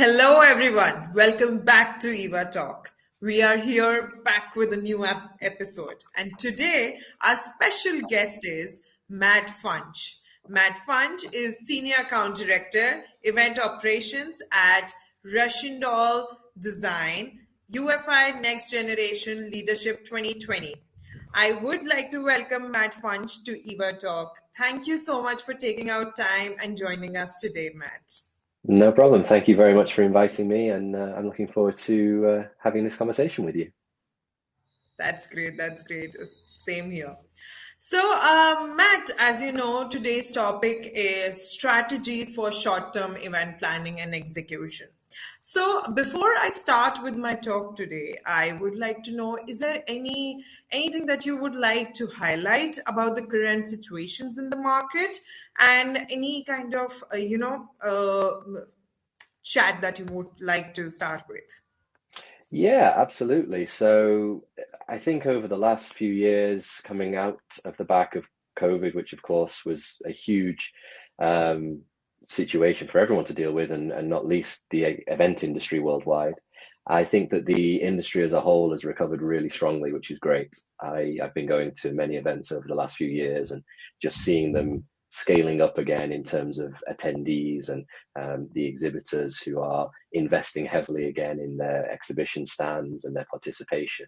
Hello, everyone. Welcome back to Eva Talk. We are here back with a new episode. And today, our special guest is Matt Funge. Matt Funge is Senior Account Director, Event Operations at Russiandoll Design, UFI Next Generation Leadership 2020. I would like to welcome Matt Funge to Eva Talk. Thank you so much for taking out time and joining us today, Matt. No problem. Thank you very much for inviting me, and I'm looking forward to having this conversation with you. That's great. That's great. Same here. So, Matt, as you know, today's topic is strategies for short-term event planning and execution. So, before I start with my talk today, I would like to know: is there anything that you would like to highlight about the current situations in the market, and any kind of chat that you would like to start with? Yeah, absolutely. So I think over the last few years, coming out of the back of COVID, which of course was a huge um, situation for everyone to deal with, and not least the event industry worldwide, I think that the industry as a whole has recovered really strongly, which is great. I've been going to many events over the last few years and just seeing them scaling up again in terms of attendees and the exhibitors who are investing heavily again in their exhibition stands and their participation.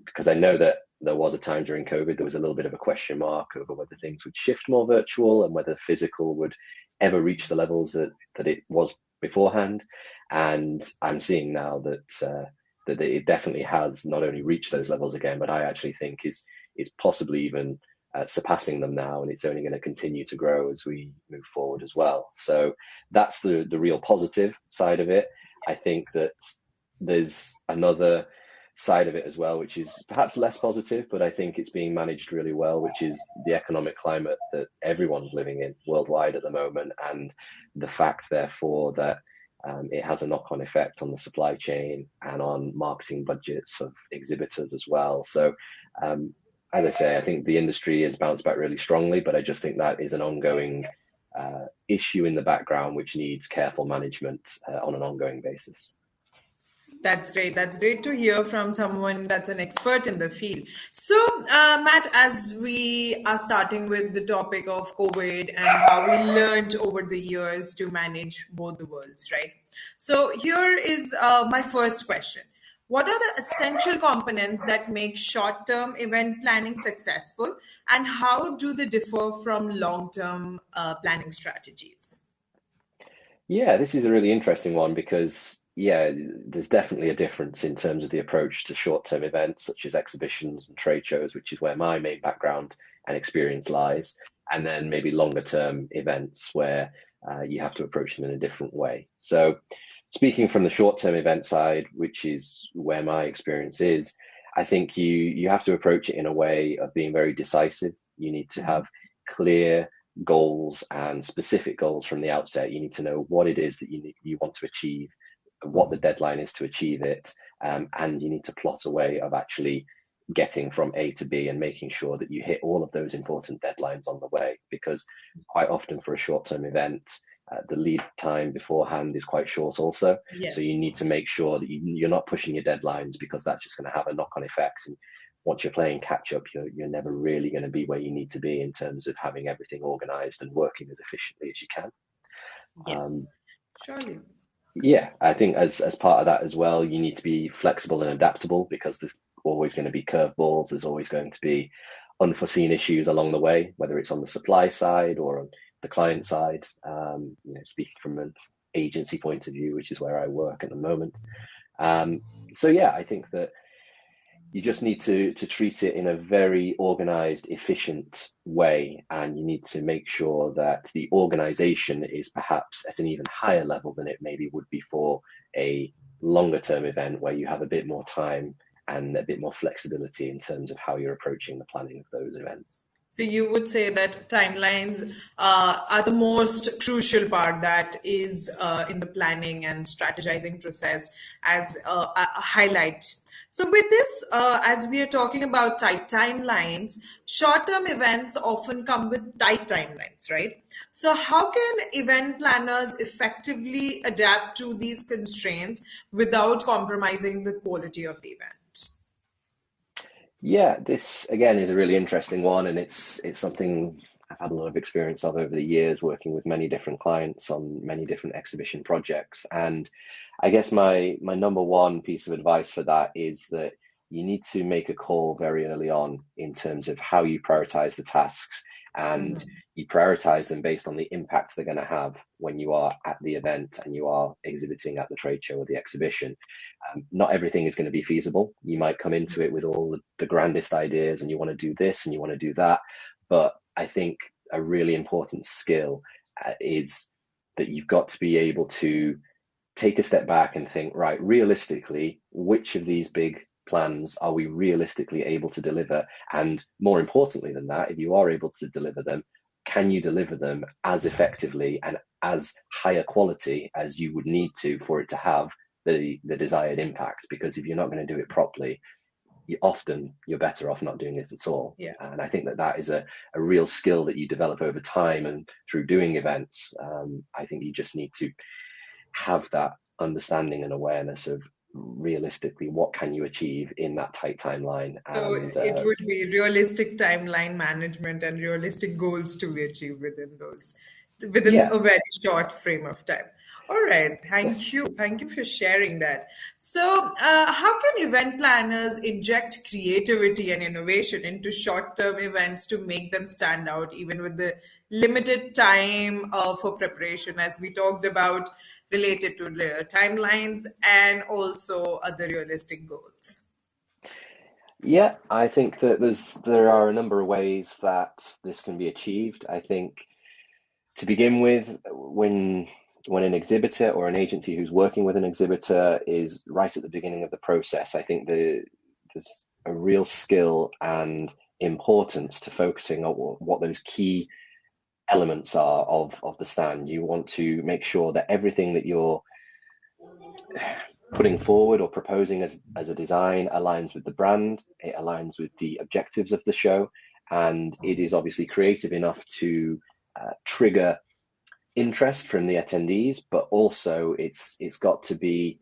Because I know that there was a time during COVID, there was a little bit of a question mark over whether things would shift more virtual and whether physical would ever reach the levels that it was beforehand. And I'm seeing now that it definitely has not only reached those levels again, but I actually think is possibly even surpassing them now, and it's only going to continue to grow as we move forward as well. So that's the real positive side of it. I think that there's another side of it as well, which is perhaps less positive, but I think it's being managed really well, which is the economic climate that everyone's living in worldwide at the moment, and the fact, therefore, that it has a knock-on effect on the supply chain and on marketing budgets of exhibitors as well. So as I say, I think the industry has bounced back really strongly, but I just think that is an ongoing issue in the background which needs careful management on an ongoing basis. That's great. That's great to hear from someone that's an expert in the field. So, Matt, as we are starting with the topic of COVID and how we learned over the years to manage both the worlds, right? So, here is my first question. What are the essential components that make short term event planning successful, and how do they differ from long term planning strategies? Yeah, this is a really interesting one because, yeah, there's definitely a difference in terms of the approach to short-term events such as exhibitions and trade shows, which is where my main background and experience lies, and then maybe longer-term events where you have to approach them in a different way. So, speaking from the short-term event side, which is where my experience is, I think you have to approach it in a way of being very decisive. You need to have clear goals and specific goals from the outset. You need to know what it is that you want to achieve, what the deadline is to achieve it, and you need to plot a way of actually getting from A to B and making sure that you hit all of those important deadlines on the way. Because quite often for a short-term event, the lead time beforehand is quite short also. Yes. So you need to make sure that you're not pushing your deadlines, because that's just going to have a knock-on effect. And once you're playing catch up, you're never really going to be where you need to be in terms of having everything organized and working as efficiently as you can. Yes, Um, surely. yeah, I think as part of that as well, you need to be flexible and adaptable, because there's always going to be curveballs. There's always going to be unforeseen issues along the way, whether it's on the supply side or on the client side. Speaking from an agency point of view, which is where I work at the moment. So yeah, I think that you just need to treat it in a very organized, efficient way, and you need to make sure that the organization is perhaps at an even higher level than it maybe would be for a longer term event, where you have a bit more time and a bit more flexibility in terms of how you're approaching the planning of those events. So you would say that timelines are the most crucial part that is in the planning and strategizing process as a highlight. So with this, as we are talking about tight timelines, short-term events often come with tight timelines, right? So how can event planners effectively adapt to these constraints without compromising the quality of the event? Yeah, this again is a really interesting one, and it's something I've had a lot of experience of over the years, working with many different clients on many different exhibition projects. And I guess my number one piece of advice for that is that you need to make a call very early on in terms of how you prioritize the tasks, and you prioritize them based on the impact they're going to have when you are at the event and you are exhibiting at the trade show or the exhibition. Not everything is going to be feasible. You might come into it with all the grandest ideas and you want to do this and you want to do that. But I think a really important skill is that you've got to be able to take a step back and think, right, realistically, which of these big plans are we realistically able to deliver? And more importantly than that, if you are able to deliver them, can you deliver them as effectively and as high a quality as you would need to for it to have the desired impact? Because if you're not going to do it properly, you're better off not doing it at all. Yeah. And I think that is a real skill that you develop over time and through doing events. I think you just need to have that understanding and awareness of realistically what can you achieve in that tight timeline. So And it would be realistic timeline management and realistic goals to be achieved within yeah, a very short frame of time. All right, yes. thank you. Thank you for sharing that. So, how can event planners inject creativity and innovation into short-term events to make them stand out, even with the limited time for preparation, as we talked about, related to the timelines and also other realistic goals? Yeah, I think that there are a number of ways that this can be achieved. I think to begin with, when an exhibitor or an agency who's working with an exhibitor is right at the beginning of the process, I think there's a real skill and importance to focusing on what those key elements are of the stand. You want to make sure that everything that you're putting forward or proposing as a design aligns with the brand, it aligns with the objectives of the show, and it is obviously creative enough to trigger interest from the attendees, but also it's got to be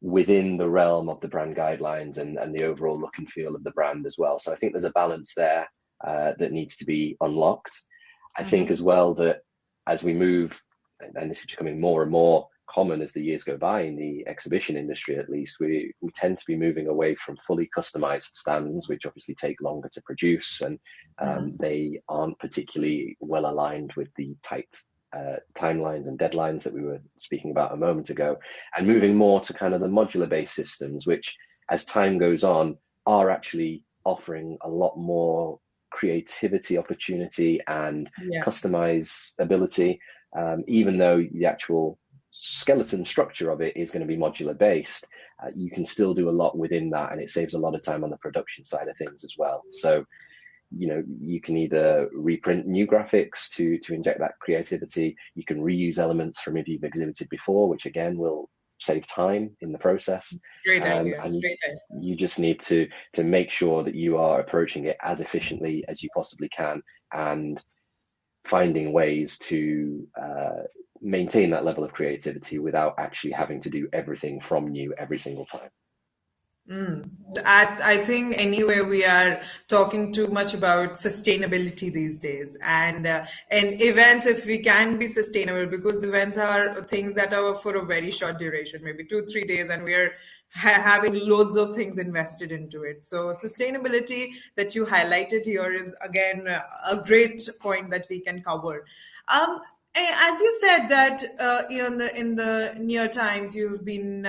within the realm of the brand guidelines and the overall look and feel of the brand as well. So I think there's a balance there that needs to be unlocked. I think as well that as we move, and this is becoming more and more common as the years go by in the exhibition industry, at least, we tend to be moving away from fully customized stands, which obviously take longer to produce and they aren't particularly well aligned with the tight timelines and deadlines that we were speaking about a moment ago, and moving more to kind of the modular based systems, which as time goes on are actually offering a lot more creativity opportunity and Yeah. customizability, even though the actual skeleton structure of it is going to be modular based. You can still do a lot within that, and it saves a lot of time on the production side of things as well. So you can either reprint new graphics to inject that creativity. You can reuse elements from if you've exhibited before, which again will save time in the process. Great idea. And Great idea. you just need to make sure that you are approaching it as efficiently as you possibly can and finding ways to maintain that level of creativity without actually having to do everything from new every single time. I think anyway we are talking too much about sustainability these days, and events, if we can be sustainable, because events are things that are for a very short duration, maybe 2 3 days, and we are having loads of things invested into it. So sustainability that you highlighted here is again a great point that we can cover. Um, as you said that in the near times you've been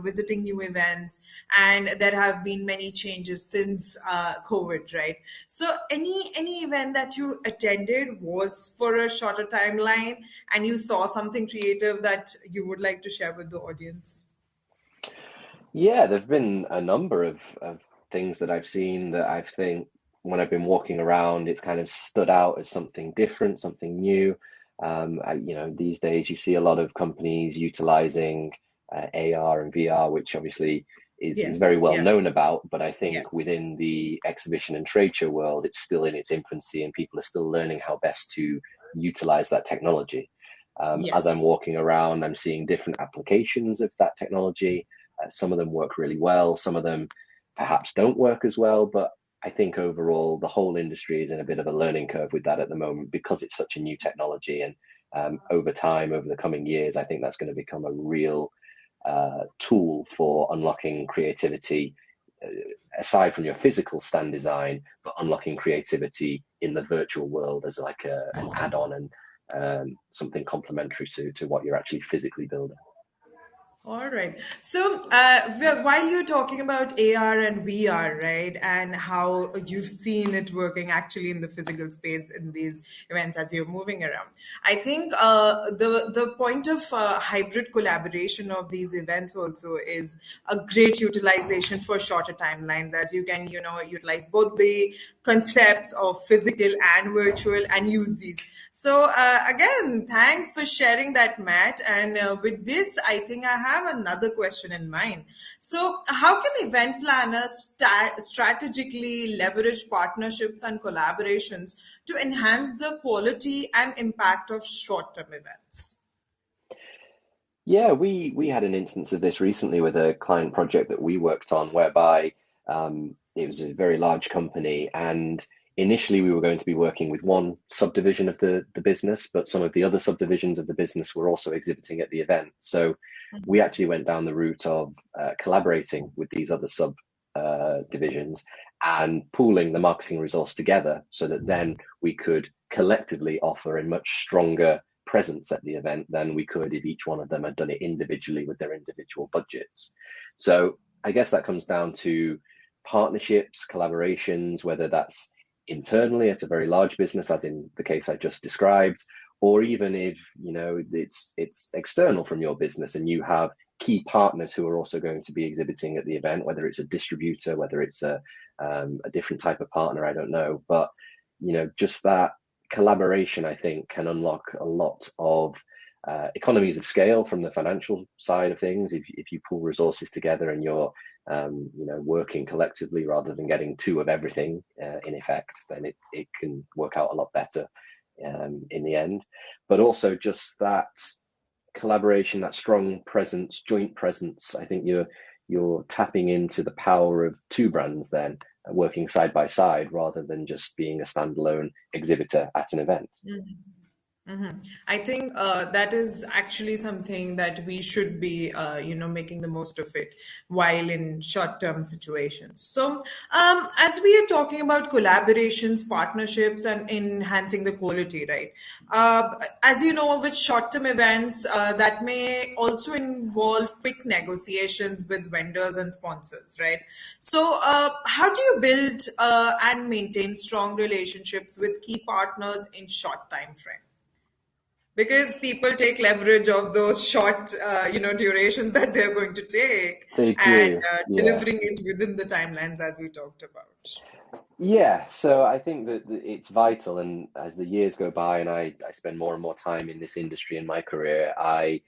visiting new events, and there have been many changes since COVID, right? So any event that you attended was for a shorter timeline, and you saw something creative that you would like to share with the audience? Yeah, there've been a number of things that I've seen that I think when I've been walking around, it's kind of stood out as something different, something new. These days you see a lot of companies utilizing AR and VR, which obviously is Yeah, very well yeah, known about. But I think yes, within the exhibition and trade show world, it's still in its infancy, and people are still learning how best to utilize that technology. As I'm yes. walking around, I'm seeing different applications of that technology. Some of them work really well, some of them perhaps don't work as well, but I think overall the whole industry is in a bit of a learning curve with that at the moment because it's such a new technology. And over time, over the coming years, I think that's going to become a real tool for unlocking creativity, uh, aside from your physical stand design, but unlocking creativity in the virtual world as like an add-on and something complementary to what you're actually physically building. All right. So, while you're talking about AR and VR, right, and how you've seen it working actually in the physical space in these events as you're moving around, I think the point of hybrid collaboration of these events also is a great utilization for shorter timelines, as you can, utilize both the concepts of physical and virtual and use these. So again, thanks for sharing that, Matt. And with this, I think I have another question in mind. So, how can event planners strategically leverage partnerships and collaborations to enhance the quality and impact of short-term events? Yeah, we had an instance of this recently with a client project that we worked on, whereby it was a very large company, and initially we were going to be working with one subdivision of the business, but some of the other subdivisions of the business were also exhibiting at the event. So we actually went down the route of collaborating with these other sub divisions and pooling the marketing resource together so that then we could collectively offer a much stronger presence at the event than we could if each one of them had done it individually with their individual budgets. So I guess that comes down to partnerships, collaborations, whether that's internally at a very large business, as in the case I just described, or even if it's external from your business and you have key partners who are also going to be exhibiting at the event, whether it's a distributor, whether it's a different type of partner, I don't know, but just that collaboration, I think, can unlock a lot of economies of scale from the financial side of things. If you pool resources together and you're working collectively rather than getting two of everything in effect, then it can work out a lot better in the end. But also just that collaboration, that strong presence, joint presence. I think you're tapping into the power of two brands then working side by side rather than just being a standalone exhibitor at an event. I think that is actually something that we should be, making the most of it while in short-term situations. So, as we are talking about collaborations, partnerships, and enhancing the quality, right? As you know, with short-term events, that may also involve quick negotiations with vendors and sponsors, right? So, how do you build and maintain strong relationships with key partners in short time frame? Because people take leverage of those short durations that they're going to take They and do, yeah. delivering it within the timelines as we talked about. Yeah, so I think that it's vital, and as the years go by and I spend more and more time in this industry in my career, I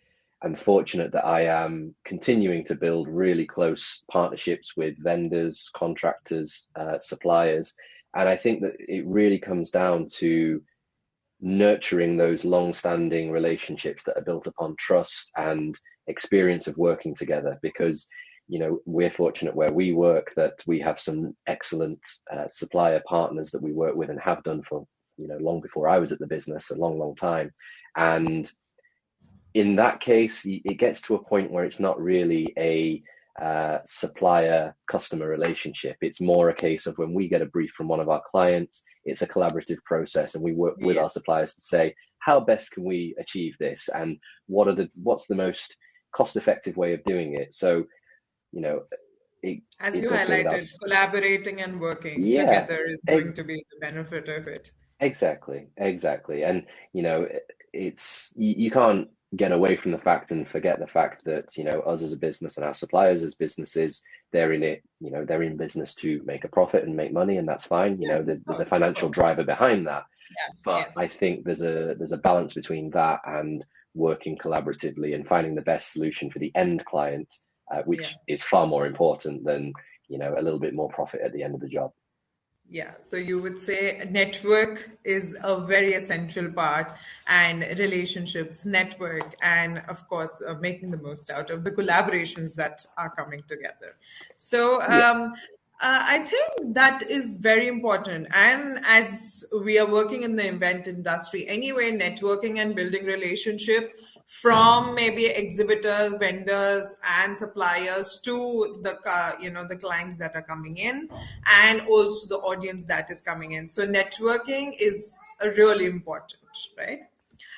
am fortunate that I am continuing to build really close partnerships with vendors, contractors, suppliers, and I think that it really comes down to nurturing those long-standing relationships that are built upon trust and experience of working together, because we're fortunate where we work that we have some excellent supplier partners that we work with and have done for long before I was at the business, a long time. And in that case, it gets to a point where it's not really a supplier customer relationship. It's more a case of when we get a brief from one of our clients, it's a collaborative process, and we work with Yeah. our suppliers to say, how best can we achieve this, and what's the most cost effective way of doing it. So you know it As it you does go without. highlighted, collaborating and working Yeah, together is ex- going to be the benefit of it. exactly, and it's you can't get away from the fact and forget the fact that, us as a business and our suppliers as businesses, they're in it, they're in business to make a profit and make money, and that's fine. Yes, of There's a course, of financial course. driver behind that. Yeah, But yeah, I think there's a balance between that and working collaboratively and finding the best solution for the end client, yeah. which is far more important than, a little bit more profit at the end of the job. Yeah, so you would say network is a very essential part, and relationships, network, and of course, making the most out of the collaborations that are coming together. So, Yeah. I think that is very important. And as we are working in the event industry anyway, networking and building relationships from maybe exhibitors, vendors, and suppliers to the clients that are coming in, and also the audience that is coming in. So networking is really important, right?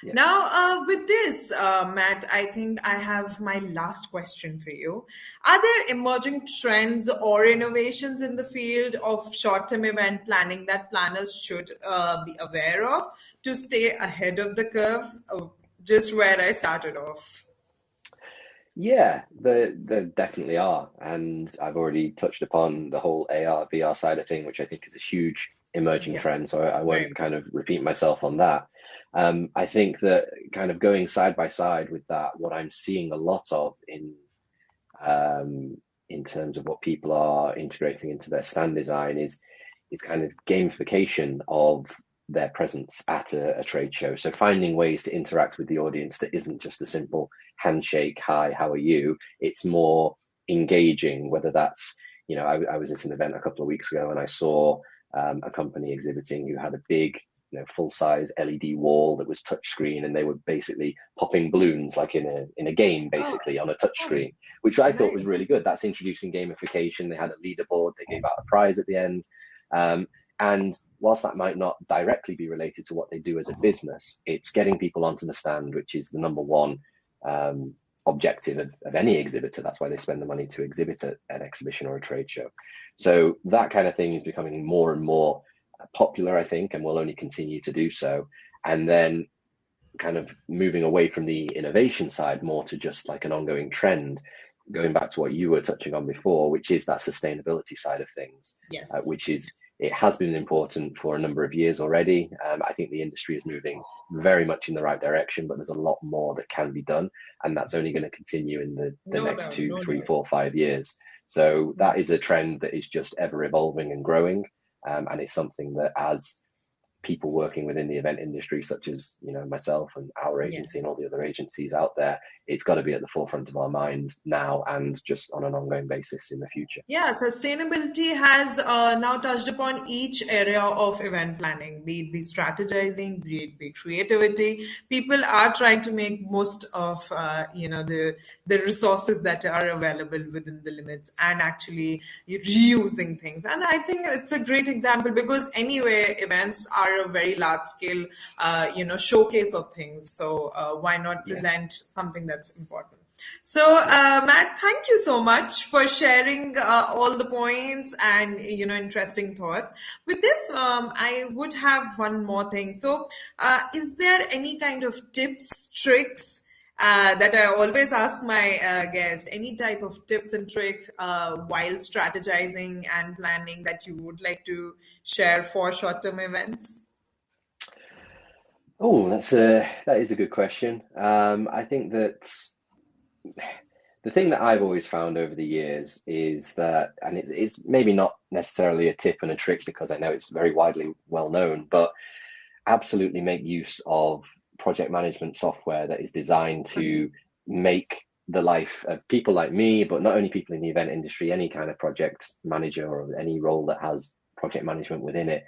Yeah. Now, with this, Matt, I think I have my last question for you. Are there emerging trends or innovations in the field of short term event planning that planners should be aware of to stay ahead of the curve? Just where I started off. Yeah, there definitely are. And I've already touched upon the whole AR, VR side of thing, which I think is a huge emerging Yeah, trend. So I very won't kind of repeat myself on that. I think that kind of going side by side with that, what I'm seeing a lot of um, in terms of what people are integrating into their stand design is kind of gamification of their presence at a trade show. So finding ways to interact with the audience that isn't just a simple handshake, hi, how are you? It's more engaging, whether that's, I was at an event a couple of weeks ago and I saw a company exhibiting who had a big, full size LED wall that was touchscreen, and they were basically popping balloons like in a game, Oh, basically on a oh, touchscreen, which I thought was nice. really good. That's introducing gamification. They had a leaderboard, they gave out a prize at the end. Um, and whilst that might not directly be related to what they do as a business, it's getting people onto the stand, which is the number one um, objective of any exhibitor. That's why they spend the money to exhibit at an exhibition or a trade show. So that kind of thing is becoming more and more popular, I think, and will only continue to do so. And then kind of moving away from the innovation side more to just like an ongoing trend, going back to what you were touching on before, which is that sustainability side of things, Yes. which is it has been important for a number of years already. I think the industry is moving very much in the right direction, but there's a lot more that can be done, and that's only going to continue in the No next doubt, two, no three, doubt. 4, 5 years. So that is a trend that is just ever evolving and growing, and it's something that as people working within the event industry, such as myself and our agency Yes. and all the other agencies out there, it's got to be at the forefront of our mind now and just on an ongoing basis in the future. Yeah, sustainability has now touched upon each area of event planning, be it strategizing, be it creativity. People are trying to make most of the resources that are available within the limits, and actually reusing things. And I think it's a great example because anyway, events are a very large scale showcase of things. So why not Yeah. present something that's important? So, Yeah. Matt, thank you so much for sharing all the points and interesting thoughts. With this, I would have one more thing. So, is there any kind of tips, tricks that I always ask my guests? Any type of tips and tricks while strategizing and planning that you would like to share for short-term events? Oh, that is a good question. I think that the thing that I've always found over the years is that, and it's maybe not necessarily a tip and a trick because I know it's very widely well known, but absolutely make use of project management software that is designed to make the life of people like me, but not only people in the event industry, any kind of project manager or any role that has project management within it.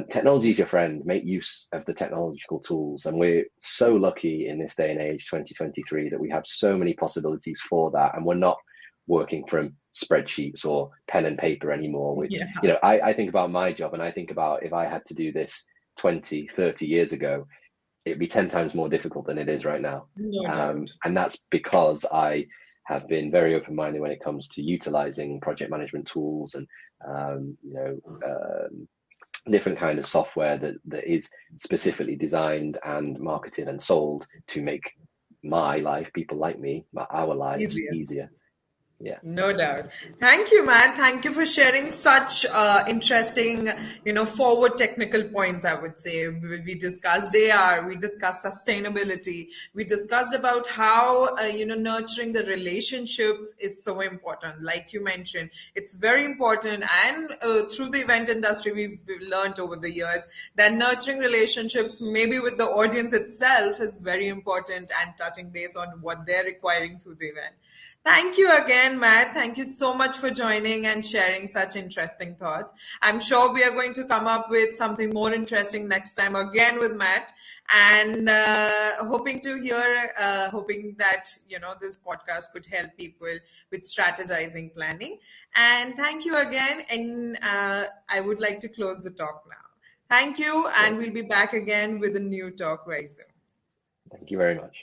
Technology is your friend. Make use of the technological tools. And we're so lucky in this day and age, 2023, that we have so many possibilities for that. And we're not working from spreadsheets or pen and paper anymore, which, Yeah, I think about my job and I think about if I had to do this 20, 30 years ago, it'd be 10 times more difficult than it is right now. no doubt. And that's because I have been very open-minded when it comes to utilizing project management tools and, different kind of software that is specifically designed and marketed and sold to make my life, people like me, our lives Easier. easier. Yeah. No doubt. Thank you, Matt. Thank you for sharing such interesting, forward technical points, I would say. We discussed AR, we discussed sustainability, we discussed about how, nurturing the relationships is so important. Like you mentioned, it's very important. And through the event industry, we've learned over the years that nurturing relationships, maybe with the audience itself, is very important and touching base on what they're requiring through the event. Thank you again, Matt. Thank you so much for joining and sharing such interesting thoughts. I'm sure we are going to come up with something more interesting next time again with Matt, and hoping that this podcast could help people with strategizing, planning. And thank you again. And I would like to close the talk now. Thank you, and Great. we'll be back again with a new talk very soon. Thank you very much.